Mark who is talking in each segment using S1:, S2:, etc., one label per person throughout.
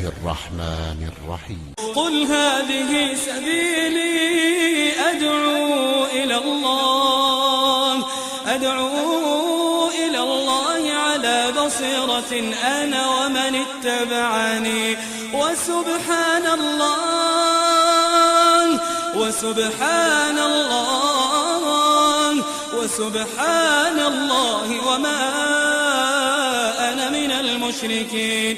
S1: الرحمن الرحيم
S2: قل هذه سبيلي أدعو إلى الله على بصيرة أنا ومن اتبعني وسبحان الله وما أنا من المشركين.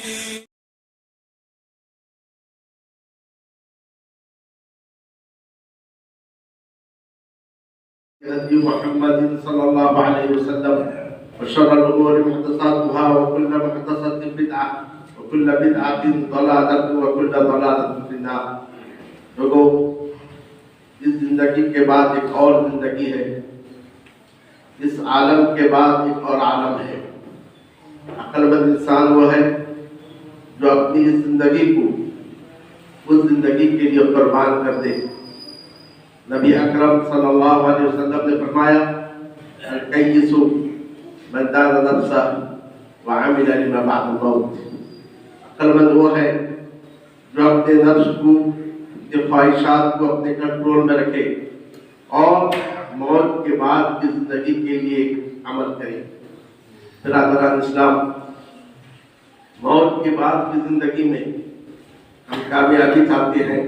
S3: هدي محمد صلى الله عليه وسلم وشر الأمور محدثاتها وكل محدثة بدعة وكل بدعة ضلالة وكل ضلالة في النار. لوگوں، اس زندگی کے بعد ایک اور زندگی ہے، اس عالم کے بعد ایک اور عالم ہے. عقل مند انسان وہ ہے جو اپنی اس زندگی کو اس زندگی کے لیے قربان کر دے. نبی اکرم صلی اللہ علیہ وسلم نے فرمایا الکیس من دان نفسہ وعمل لما بعد الموت. عقل مند وہ ہے جو اپنے نفس کو، اپنے خواہشات کو اپنے کنٹرول میں رکھے اور موت کے بعد کی زندگی کے لیے عمل کرے. برادران اسلام، موت کے بعد کی زندگی میں ہم کامیابی چاہتے ہیں،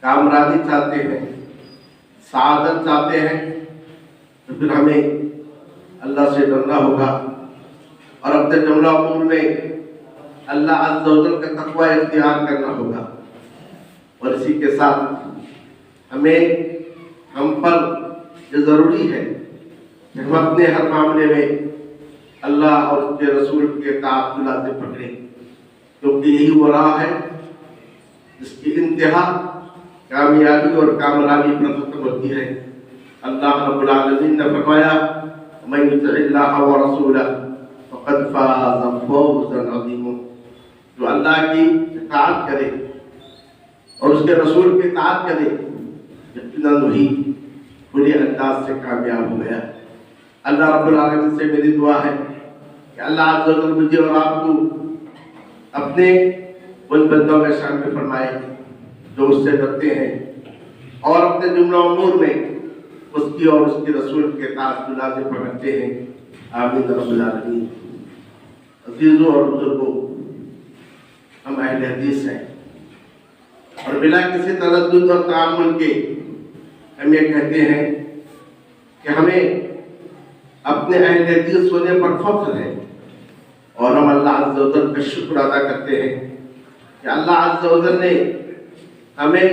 S3: کامرانی چاہتے ہیں، سعادت چاہتے ہیں، تو پھر ہمیں اللہ سے ڈرنا ہوگا اور اپنے جملہ امور میں اللہ عز و جل کا تقوی اختیار کرنا ہوگا. اور اسی کے ساتھ ہم پر یہ ضروری ہے کہ ہم اپنے ہر معاملے میں اللہ اور اس کے رسول کے اطاعت کو لازم پکڑیں، کیونکہ یہی وہ راہ ہے جس کی انتہا کامیابی اور کامرانی پر ختم ہوتی ہے. اللہ رب العالمین نے فرمایا من یطع اللہ ورسولہ فقد فاز فوزا عظیما. جو اللہ کی اطاعت کرے اور اس کے رسول کی اطاعت کرے، یقیناً وہی پورے انداز سے کامیاب ہو گیا. اللہ رب العالمین سے میری دعا ہے کہ اللہ عز و جل مجھے اور آپ کو اپنے ان بندوں میں شامل فرمائے جو اس سے ڈرتے ہیں اور اپنے جملہ امور میں اس کی اور اس کے رسول کے اطاعت کو لازم پکڑتے ہیں. آمین رب العالمین. عزیزوں اور بزرگوں، ہم اہل حدیث ہیں اور بلا کسی تردد اور تعامل کے ہم یہ کہتے ہیں کہ ہمیں اپنے اہل حدیث ہونے پر فخر ہے اور ہم اللہ عز و جل کا شکر ادا کرتے ہیں کہ اللہ عز و جل نے ہمیں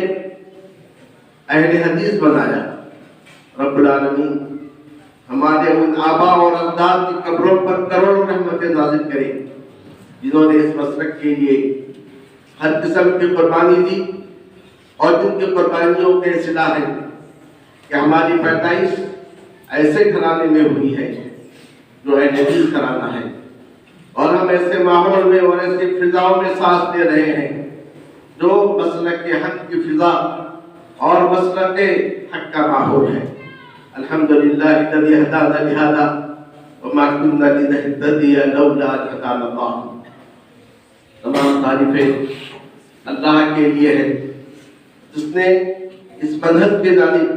S3: اہل حدیث بنایا. رب العالمین ہمارے ان آبا اور اجداد کی قبروں پر کروڑوں رحمتیں نازل کرے جنہوں نے اس مسلک کے لیے ہر قسم کی قربانی دی اور جن کی قربانیوں کے صلہ ہے کہ ہماری پیدائش ایسے گھرانے میں ہوئی ہے جو اہل حدیث گھرانہ ہے اور ہم ایسے ماحول میں اور ایسے فضاؤں میں سانس لے رہے ہیں جو مسلک حق کی فضا اور مسلک حق کا ماحول ہے. الحمدللہ الذی ہدانا لہذا وما كنا لنهتدی لولا ان ہدانا اللہ. تمام تعریفیں اللہ کے لیے ہے جس نے اس منہج کے جانب،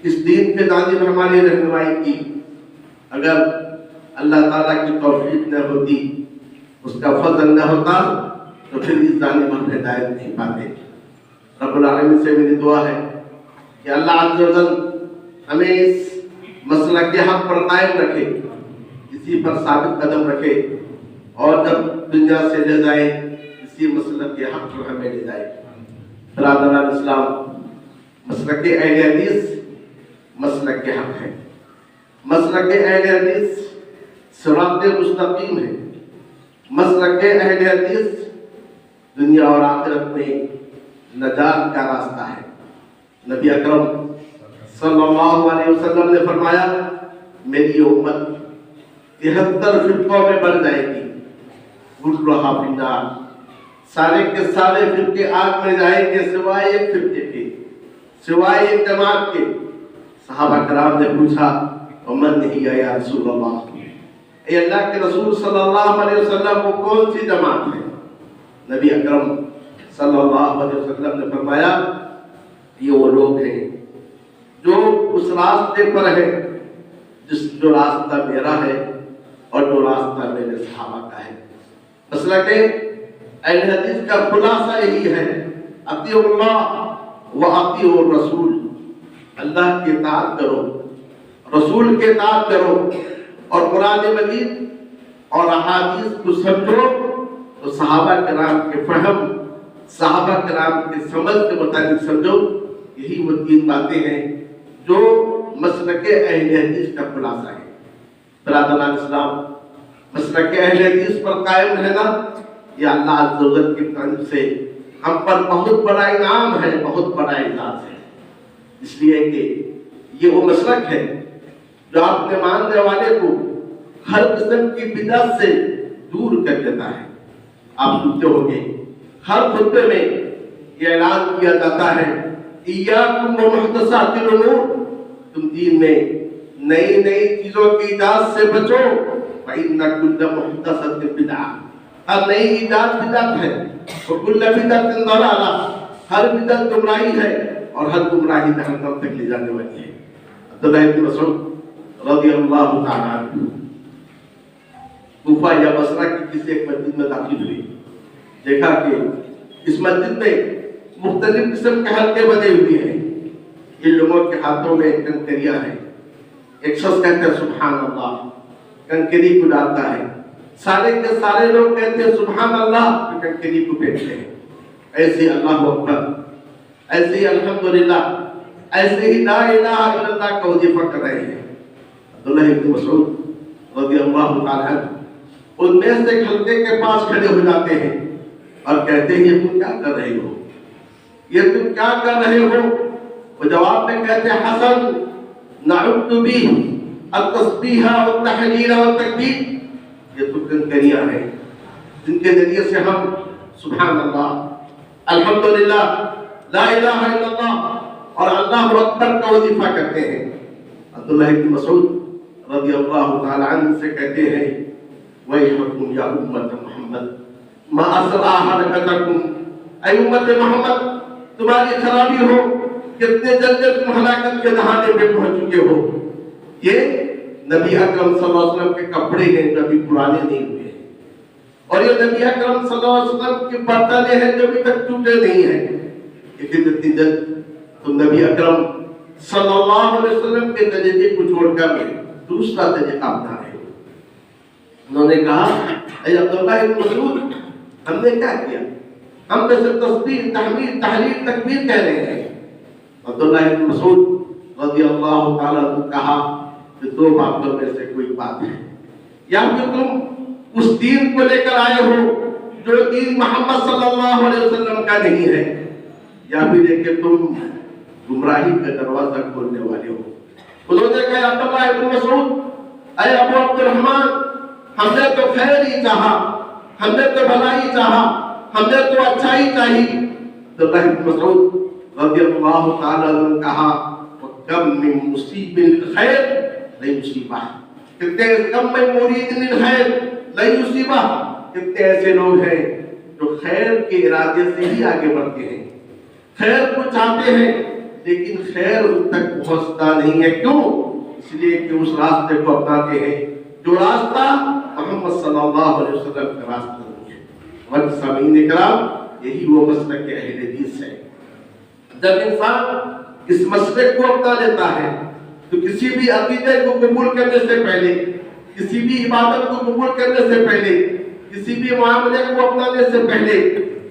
S3: اس دین کے جانب ہماری رہنمائی کی. اگر اللہ تعالیٰ کی توفیق نہ ہوتی، اس کا فضل نہ ہوتا، تو پھر اس جانب ہم ہدایت نہیں پاتے. رب العالمین سے میری دعا ہے کہ اللہ عز و جل ہمیں اس مسلک کے حق پر قائم رکھے، اسی پر ثابت قدم رکھے اور جب دنیا سے لے جائے اسی مسلک کے حق پر ہمیں لے جائے. برادران اسلام، مسلک اہل حدیث مسلک کے حق ہے. مسلک اہل حدیث صراط مستقیم ہے. مسلک اہل حدیث دنیا اور آخرت میں نجات کا راستہ ہے. نبی اکرم صلی اللہ علیہ وسلم نے فرمایا میری امت 73 فرقوں میں بن جائے گی، کلھا فی النار، سارے کے سارے فرقے آگ میں جائیں گے سوائے ایک فرقے کے، سوائے ایک جماعت کے. صحابہ کرام نے پوچھا ومن ہی یا رسول اللہ، اے اللہ کے رسول صلی اللہ علیہ وسلم وہ کون سی جماعت ہے؟ نبی اکرم صلی اللہ علیہ وسلم نے فرمایا یہ وہ لوگ ہیں جو اس راستے پر ہیں جو راستہ میرا ہے اور جو راستہ میرے صحابہ کا ہے۔ مسئلہ کہ اہل حدیث کا خلاصہ یہی ہے، اطیعوا اللہ و اطیعوا الرسول، اللہ کی اطاعت کرو، رسول کی اطاعت کرو، اور قرآن مجید اور احادیث کو سمجھو تو صحابہ کرام کے فہم، صحابہ کرام کے سمجھ کے مطابق سمجھو۔ یہی وہ تین باتیں ہیں جو مسلک اہل حدیث کا خلاصہ ہے۔ برادران اسلام، مسلک اہل حدیث پر قائم رہنا یہ اللہ عز و جل کی طرف سے ہم پر بہت بڑا انعام ہے، بہت بڑا اعزاز ہے، اس لیے کہ یہ وہ مسلک ہے جو اپنے ماننے والے کو ہر قسم کی بدعت سے دور کر دیتا ہے۔ آپ سنتے ہوں گے ہر خطبے میں یہ اعلان کیا جاتا ہے ایاکم ومحدثات الامور، تم دین میں نئی نئی چیزوں کی ایجاد سے بچو، فإن كل محدثة بدعة، ہر نئی ایجاد بدعت ہے، وكل بدعة ضلالة، ہر بدعت گمراہی ہے اور ہر گمراہی جہنم تک لے جانے والی ہے۔ عبداللہ بن مسعود رضی اللہ تعالیٰ عنہ کوفہ یا بصرہ کی کسی ایک مسجد میں داخل ہوئی، دیکھا کہ اس مسجد میں مختلف قسم کے حلقے بنے ہوئے ہیں، یہ لوگوں کے ہاتھوں میں کنکریاں ہیں، ایک شخص کہتا ہے سبحان اللہ، کنکری کو ڈالتا ہے، سارے کے سارے لوگ کہتے ہیں سبحان اللہ، پھر کنکری کو پھینکتے ہیں، ایسے اللہ اکبر، ایسے ہی الحمدللہ، ایسے ہی لا الہ الا اللہ کا وظیفہ کر رہے ہیں۔ عبداللہ بن مسعود رضی اللہ تعالیٰ عنہ ان میں سے ایک حلقے کے پاس کھڑے ہو جاتے ہیں اور کہتے ہیں یہ تم کیا کر رہے ہو، یہ تم کیا کر رہے ہو؟ وہ جواب میں کہتے ہیں حسن نعت بھی التسبیح والتحلیل والتکبیر، یہ تو کنکریاں ہیں جن کے ذریعے سے ہم سبحان اللہ، الحمدللہ، لا الہ الا اللہ اور اللہ اکبر کا وظیفہ کرتے ہیں۔ عبداللہ بن مسعود رضی اللہ تعالی عنہ سے کہتے ہیں وَيْحَكُمْ يَا أُمَّةَ مُحَمَّدٍ مَا أَسْرَعَ هَلَكَتَكُمْ، اے امت محمد تمہاری خرابی ہو، کتنے جلدی تم ہلاکت کے دہانے پہ پہنچ چکے ہو۔ یہ نبی اکرم صلی اللہ علیہ وسلم کے کپڑے ہیں جو ابھی پرانے نہیں ہوئے ہیں، اور یہ نبی اکرم صلی اللہ علیہ وسلم کے برتنے ہیں جو ابھی تک ٹوٹے نہیں ہیں، لیکن اتنی جلد تم نبی اکرم صلی اللہ علیہ وسلم کے طریقے کو چھوڑ کر دوسرا طریقہ اپنا رہے ہو۔ انہوں نے کہا اے عبداللہ بن مسعود ہم نے کیا کیا، ہم تو صرف تسبیح، تحمید، تحلیل، تکبیر کہہ رہے ہیں۔ عبداللہ بن مسعود رضی اللہ تعالیٰ عنہ کہا کہ دو باتوں میں سے کوئی بات ہے، یا پھر تم اس دین کو لے کر آئے ہو جو دین محمد صلی اللہ علیہ وسلم کا نہیں ہے، یا پھر یہ کہ تم گمراہی کا دروازہ کھولنے والے ہو۔ انہوں نے کہا عبداللہ بن مسعود اے ابو عبد الرحمن، ہم نے تو خیر ہی چاہا، ہم نے تو بھلائی چاہا، ہم نے تو اچھائی چاہی۔ عبداللہ بن مسعود رضی اللہ تعالیٰ عنہ کہا وَكَمْ مِن مُصِيبٍ لِلْخَيْرِ لَن يُصِيبَهُ، کتنے کم من مرید للخیر لن يصيبه، کتنے ایسے لوگ ہیں جو خیر کے ارادے سے ہی آگے بڑھتے ہیں، خیر کو چاہتے ہیں لیکن خیر ان تک پہنچتا نہیں ہے، کیوں؟ اس لیے کہ اس راستے کو اپناتے ہیں جو راستہ محمد صلی اللہ علیہ وسلم کا راستہ نہیں ہے۔ وقت سامعین اکرام، یہی وہ مسلک اہل حدیث ہے۔ جب انسان اس مسلک کو اپنا لیتا ہے تو کسی بھی عقیدے کو قبول کرنے سے پہلے، کسی بھی عبادت کو قبول کرنے سے پہلے، کسی بھی معاملے کو اپنانے سے پہلے،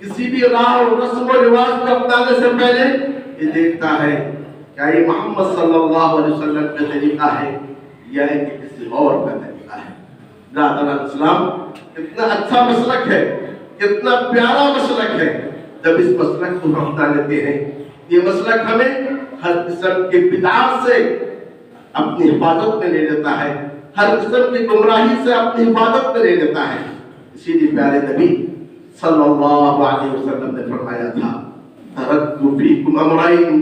S3: کسی بھی راہ و رسم و رواج کو اپنانے سے پہلے یہ دیکھتا ہے کیا یہ محمد صلی اللہ علیہ وسلم کا طریقہ ہے یا کہ کسی اور کا طریقہ ہے۔ برادران اسلام، کتنا اچھا مسلک ہے، کتنا پیارا مسلک ہے جب اس مسلک کو ہم اپنا لیتے ہیں۔ یہ مسلک ہمیں ہر قسم کی بدعات سے اپنی حفاظت میں لے لیتا ہے، ہر قسم کی گمراہی سے اپنی حفاظت میں لے لیتا ہے۔ اسی لیے پیارے نبی صلی اللہ علیہ وسلم نے فرمایا تھا ترکت فیکم امرین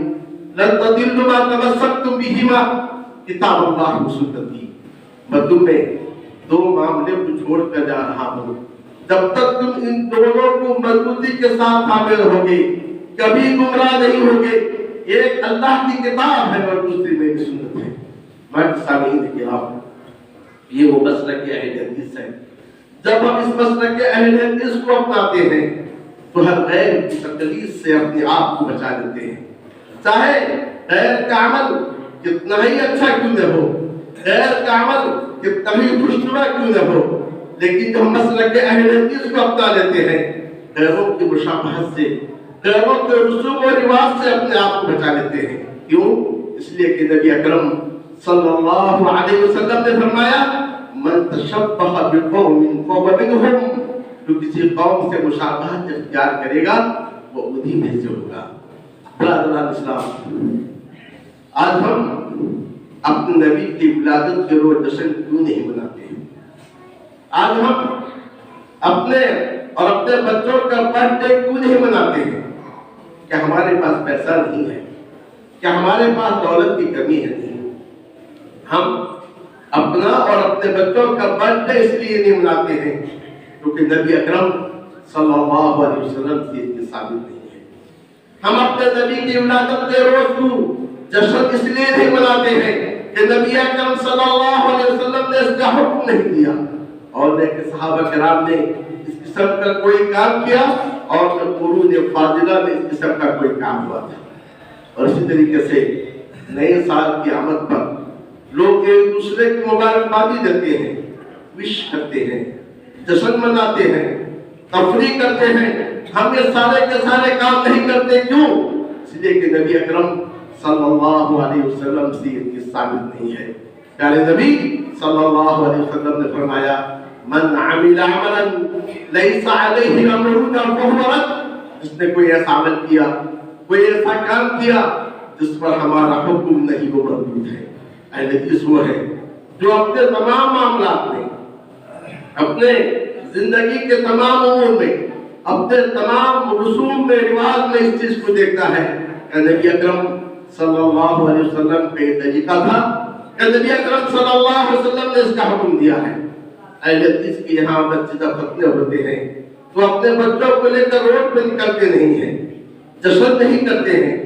S3: لن تضلوا ما تمسکتم بہما کتاب اللہ و سنتی، میں تم میں دو معاملے کو چھوڑ کر جا رہا ہوں جب تک تم ان دونوں کو مضبوطی کے ساتھ حامل ہوگے کبھی گمراہ نہیں ہوگے. ایک اللہ کی کتاب ہے اور دوسری میری سنت ہے. مرد سامعین کرام، یہ وہ مسلک اہل حدیث ہے. جب ہم اس مسلک اہل حدیث کو اپناتے ہیں تو ہر غیر کی تقلید سے اپنے آپ کو بچا لیتے ہیں. چاہے غیر کا عمل کتنا ہی اچھا کیوں نہ ہو، غیر کا عمل کتنا ہی خوشنما کیوں نہ ہو، لیکن جب ہم مسلک اہل حدیث کو اپنا لیتے ہیں غیروں کی مشابہت سے، غیروں کے رسوم و رواج سے اپنے آپ کو بچا لیتے ہیں. کیوں؟ اس لیے کہ نبی اکرم صلی اللہ علیہ وسلم نے فرمایا من تشبہ بقوم فہو منہم، جو کسی قوم سے مشابہت اختیار کرے گا وہ انہی میں سے ہوگا. برادران اسلام، آج ہم اپنے نبی کی ولادت کے روز جشن کیوں نہیں مناتے ہیں؟ آج ہم اپنے اور اپنے بچوں کا برتھ ڈے کیوں نہیں مناتے ہیں؟ کیا ہمارے پاس پیسہ نہیں ہے؟ کیا ہمارے پاس دولت کی کمی ہے؟ نہیں. ہم اپنا اور اپنے بچوں کا برتھ ڈے اس لیے نہیں مناتے ہیں کیونکہ نبی اکرم صلی اللہ علیہ وسلم سے اس کی ثابت نہیں ہے. ہم اپنے نبی کی ولادت کے روز کو جشن اس لیے نہیں مناتے ہیں کہ نبی اکرم صلی اللہ علیہ وسلم نے اس کا حکم نہیں دیا اور نہ کہ صحابہ کرام نے اس قسم کا کوئی کام کیا اور نہ قرون فاضلہ میں اس قسم کا کوئی کام ہوا تھا. اور اسی طریقے سے نئے سال کی آمد پر لوگ ایک دوسرے کی مبارکبادی دیتے ہیں، وش کرتے ہیں، جشن مناتے ہیں، تفریح کرتے ہیں. ہم یہ سارے کے سارے کام نہیں کرتے. کیوں؟ اس لیے کہ نبی اکرم صلی اللہ علیہ وسلم سے ان کی ثابت نہیں ہے. پیارے نبی صلی اللہ علیہ وسلم نے فرمایا من عمل عملا لیس علیہ امرنا فہو رد، جس نے کوئی ایسا عمل کیا، کوئی ایسا کام کیا جس پر ہمارا حکم نہیں، وہ مردود ہے. اہل حدیث وہ ہے جو اپنے تمام معاملات میں، اپنے زندگی کے تمام امور میں، اپنے تمام رسوم میں، رواج میں اس چیز کو دیکھتا ہے کہ نبی اکرم صلی اللہ علیہ وسلم کا یہ طریقہ تھا، کہ نبی اکرم صلی اللہ علیہ وسلم نے اس کا حکم دیا ہے. اہل حدیث کے یہاں بچے جب ختنے ہوتے ہیں تو اپنے بچوں کو لے کر روڈ پہ نکلتے نہیں ہیں، جشن نہیں کرتے ہیں.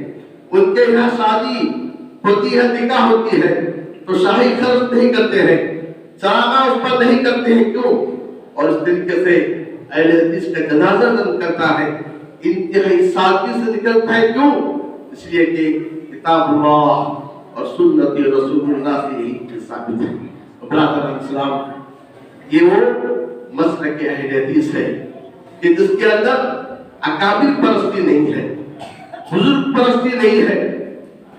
S3: ان کے یہاں شادی ہوتی ہے، نکاح ہوتی ہے تو شاہی خرچ نہیں کرتے ہیں، چراغاں اس پر نہیں کرتے ہیں. کیوں؟ اور اس طریقے سے اہل حدیث کا جنازہ نکلتا ہے انتہائی سادگی سے نکلتا ہے. کیوں؟ اس لیے کہ کتاب اللہ اور سنت رسول اللہ سے یہی ثابت ہے. برادران اسلام، یہ وہ مسلک اہل حدیث ہے کہ جس کے اندر اکابر پرستی نہیں ہے، بزرگ پرستی نہیں ہے.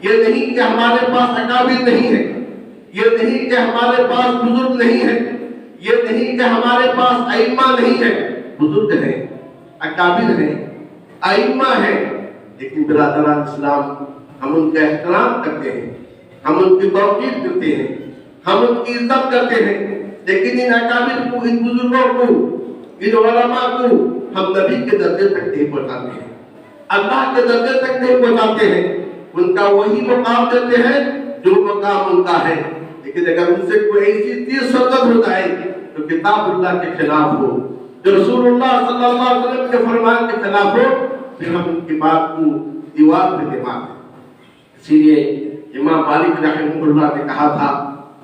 S3: یہ نہیں کہ ہمارے پاس اکابر نہیں ہے، یہ نہیں کہ ہمارے پاس بزرگ نہیں ہے، یہ نہیں کہ ہمارے پاس ائمہ نہیں ہے. بزرگ ہیں، اکابر ہیں، ائمہ ہیں، لیکن برادران اسلام ہم ان کا احترام کرتے ہیں، ہم ان کی توقیر کرتے ہیں، ہم ان کی عزت کرتے ہیں. لیکن ان اکابر کو، ان بزرگوں کو، ان علماء کو ہم نبی کے درجے تک نہیں پہنچاتے ہیں، اللہ کے درجے تک نہیں پہنچاتے ہیں. ان کا وہی مقام دیتے ہیں جو مقام ان کا ہے. لیکن اگر ان سے کوئی ایسی چیز سرزد ہو جائے جو کتاب اللہ کے خلاف ہو، جو رسول اللہ صلی اللہ علیہ وسلم کے فرمان کے خلاف ہو، پھر ہم ان کی بات کو دیوار پہ دے مارتے. اسی لیے امام مالک رحمہ اللہ نے کہا تھا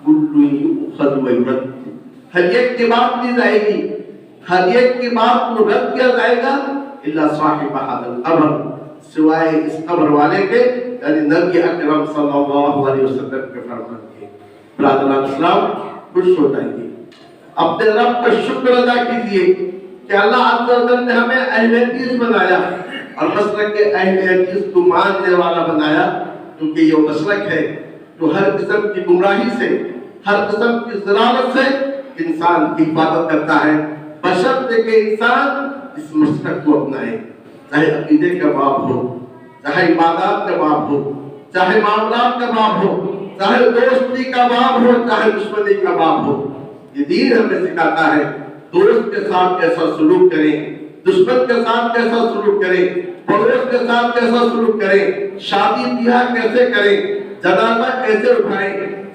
S3: کل یؤخذ ویرد، ہر ایک کی بات لی جائے گی، ہر ایک کی بات کو رد کیا جائے گا الا صاحب ھذا القبر، سوائے اس قبر والے کے، یعنی نبی اکرم صلی اللہ علیہ وسلم کے فرمان کے. برادران اسلام، خوش ہو جائیے، اپنے رب کا شکر ادا کیجیے کہ اللہ عز و جل نے ہمیں اہل حدیث بنایا اور مسلک اہل حدیث کو ماننے والا بنایا. کیونکہ یہ مسلک ہے جو ہر قسم کی گمراہی سے، ہر قسم کی ضلالت سے انسان کی حفاظت کرتا ہے، بشرطے کہ انسان اس مسلک کو اپنائے. چاہے عقیدے کا باب ہو، چاہے عبادات کا باب ہو، چاہے معاملات کا باب ہو، چاہے دوستی کا باب ہو، چاہے دشمنی کا باب ہو. یہ دین ہمیں سکھاتا ہے دوست کے ساتھ کیسا سلوک کریں، دشمن کے ساتھ کیسا سلوک کریں، پڑوس کے ساتھ کیسا سلوک کریں، شادی بیاہ کیسے کریں، جنازہ کیسے اٹھائیں،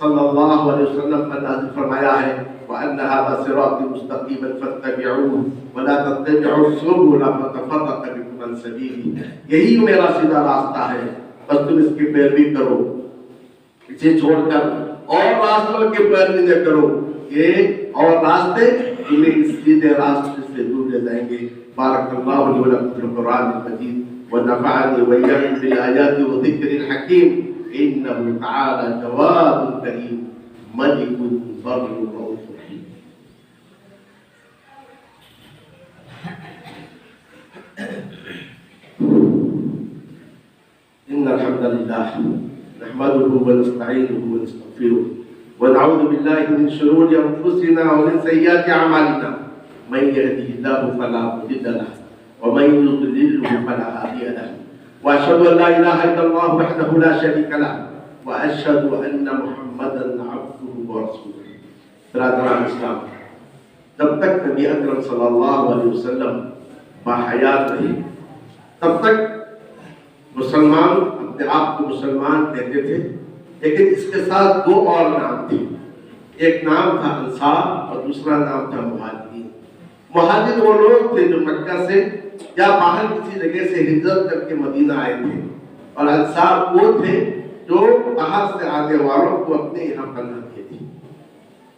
S3: صلی اللہ علیہ وسلم پر نازل فرمایا ہے وَأَنَّ هَذَا صِرَاطِي مُسْتَقِيمًا فَاتَّبِعُوهُ وَلَا تَتَّبِعُوا السُّبُلَ فَتَفَرَّقَ بِكُمْ عَنْ سَبِيلِهِ، یہی میرا سیدھا راستہ ہے، بس تم اس کی پیروی کرو، اسے چھوڑ کر اور راستوں کی پیروی نہ کرو، یہ اور راستے تمہیں اس سیدھے راستے سے دور لے جائیں گے۔ بارک اللہ لی ولکم فی القرآن المجید ونفعنی وإیاکم بالآیات وذکر الحکیم، انہ تعالی جواد کریم ملک بر رؤوف رحیم۔ ان الحمد للہ نحمده ونستعینه ونستغفره ونعوذ بالله من شرور انفسنا ومن سیئات اعمالنا، من يهده الله فلا مضل له ومن يضلل فلا هادي له، واشهد ان لا اله الا الله وحده لا شريك له واشهد ان محمدا عبده ورسوله۔ برادران اسلام، جب تک نبی اکرم صلی اللہ علیہ وسلم باحیات رہے تب تک مسلمان اپنے آپ کو مسلمان کہتے تھے، لیکن اس کے ساتھ دو اور نام تھے، ایک نام تھا انصار اور دوسرا نام تھا مہاجرین۔ مہاجر وہ لوگ تھے جو مکہ سے یا باہر کسی جگہ سے ہجرت کر کے مدینہ آئے تھے، اور انصار وہ تھے جو باہر سے آنے والوں کو اپنے یہاں پناہ دیے تھے۔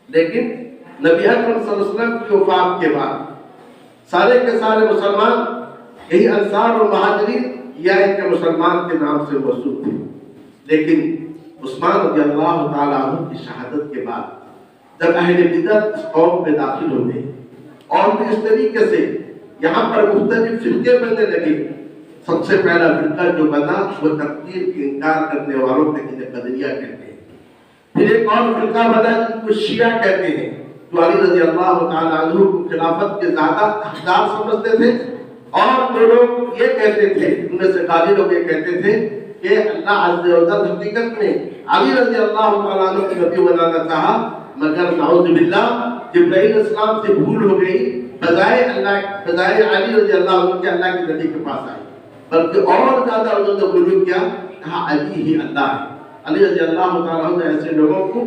S3: لیکن نبی اکرم صلی اللہ علیہ وسلم کی وفات کے بعد سارے کے سارے مسلمان یہی انصار اور مہاجرین یا ان کے مسلمان کے نام سے موصوف تھے، لیکن عثمان رضی اللہ تعالیٰ عنہ کی شہادت کے بعد جب اہل بدعت اس قوم میں داخل ہو گئے اور بھی اس طریقے سے یہاں پر مختلف فرقے بننے لگے، سب سے پہلا فرقہ جو بنا وہ تقدیر کے انکار کرنے والوں کے جنہیں قدریہ کہتے ہیں، پھر ایک اور فرقہ بنا جن کو شیعہ کہتے ہیں، جو علی رضی اللہ تعالیٰ عنہ کو خلافت کے زیادہ حقدار سمجھتے تھے، اور وہ لوگ یہ کہتے تھے، ان میں سے غالی لوگ یہ کہتے تھے کہ اللہ عز و جل حقیقت میں علی رضی اللہ تعالیٰ عنہ کو نبی بنانا چاہا، مگر نعوذ باللہ جبرائیل السلام سے بھول ہو گئی، بجائے علی رضی اللہ عنہ کے اللہ کے نبی کے پاس آئے، بلکہ اور زیادہ انہوں نے غلو کیا، کہا علی ہی اللہ ہے۔ علی رضی اللہ تعالیٰ عنہ نے ایسے لوگوں کو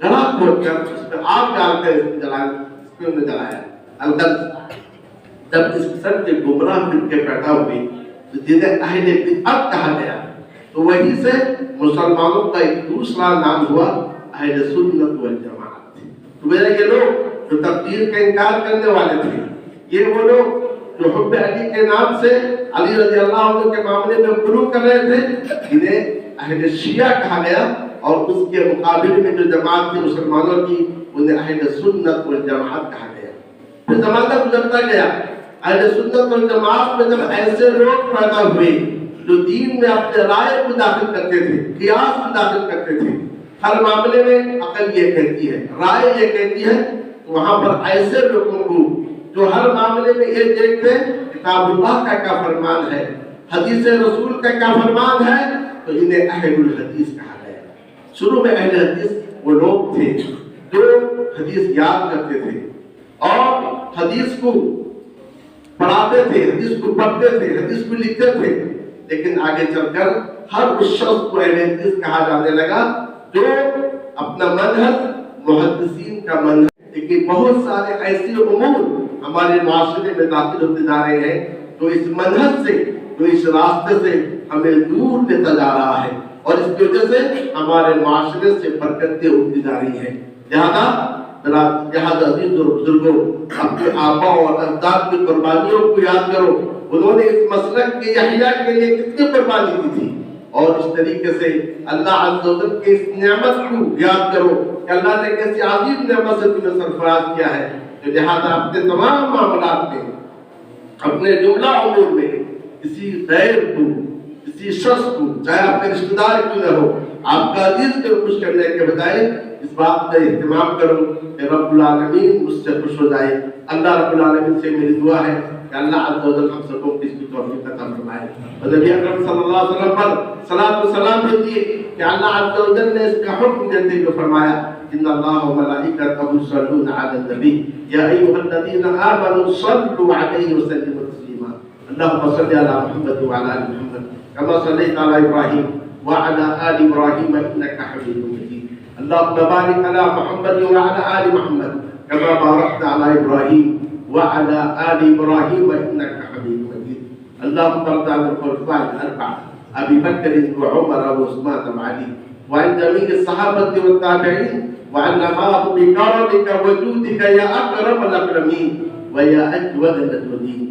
S3: گڑھا کھود کر اس میں آگ ڈال کر اس میں جلایا۔ البتہ جب اس قسم کے گمراہ فرقے پیدا ہوئے جنہیں اہل بدعت کہا گیا، تو وہیں سے مسلمانوں کا ایک دوسرا نام ہوا اہل سنت والجماعت۔ تو میرا یہ لوگ جو تقدیر کا انکار کرنے والے تھے، یہ وہ لوگ جو حب علی کے نام سے علی رضی اللہ عنہ کے معاملے میں غلو کر رہے تھے، انہیں اہل شیعہ کہا گیا، اور اس کے مقابلے میں جو جماعت تھی مسلمانوں کی انہیں اہل سنت والجماعت کہا گیا۔ پھر زمانہ گزرتا گیا، اہل سنت والجماعت میں جب ایسے لوگ پیدا ہوئے جو دین میں اپنے رائے کو داخل کرتے تھے، قیاس کو داخل کرتے تھے، ہر معاملے میں عقل یہ کہتی ہے، رائے یہ کہتی ہے، وہاں پر ایسے لوگوں کو جو ہر معاملے میں یہ دیکھتے کتاب اللہ کا کیا فرمان ہے، حدیث رسول کا کیا فرمان ہے، تو انہیں اہل الحدیث کہا گیا۔ شروع میں اہل حدیث وہ لوگ تھے جو حدیث یاد کرتے تھے اور حدیث کو پڑھاتے تھے، حدیث کو پڑھتے تھے، حدیث کو لکھتے تھے، لیکن آگے چل کر ہر اس شخص کو اہل حدیث کہا جانے لگا جو اپنا منہج محدثین کا منہج، لیکن بہت سارے ایسے امور ہمارے معاشرے میں داخل ہوتے جا رہے ہیں جو اس منہج سے، جو اس راستے سے ہمیں دور لیتا جا رہا ہے، اور اس کی وجہ سے ہمارے معاشرے سے برکتیں اٹھتی جا رہی ہیں۔ لہذا عزیز اور بزرگوں، اپنے آبا اور اجداد کی قربانیوں کو یاد کرو، انہوں نے اس مسلک کے احیاء کے لیے کتنی قربانی دی تھی، اور اس طریقے سے اللہ عز و جل کے اس نعمت کو یاد کرو کہ اللہ نے کیسی عظیم نعمت سے تمہیں سرفراز کیا ہے، کہ لہذا اپنے تمام معاملات میں، اپنے جملہ امور میں کسی غیر کو، کسی شخص کو، چاہے آپ کے رشتہ دار کیوں نہ ہو، آپ کا عزیز کو خوش کرنے کے بجائے اس بات کا اہتمام کرو کہ رب العالمین مجھ سے خوش ہو جائے۔ اللہ رب العالمین سے میری دعا ہے کہ اللہ عز و جل ہم سب کو اس کی توفیق عطا فرمائے، اور نبی اکرم صلی اللہ علیہ وسلم پر صلاۃ و سلام بھیجیے کہ اللہ عز و جل نے اس کا حکم دیتے ہوئے فرمایا ان اللہ و ملائکتہ یصلون علی النبی یا ایھا الذین آمنوا صلوا علیہ وسلموا تسلیما اللهم صل علی محمد وعلی آل محمد كما صليت على إبراهيم وعلى آل إبراهيم إنك حميد مجيد اللهم بارك على محمد وعلى آل محمد كما باركت على إبراهيم وعلى آل إبراهيم إنك حميد مجيد. اللهم ارض عن الخلفاء الأربعة أبي بكر وعمر وعثمان وعلي وعن جميع الصحابة والتابعين وعنا معهم بكرمك وجودك يا أكرم الأكرمين ويا أجود الأجودين.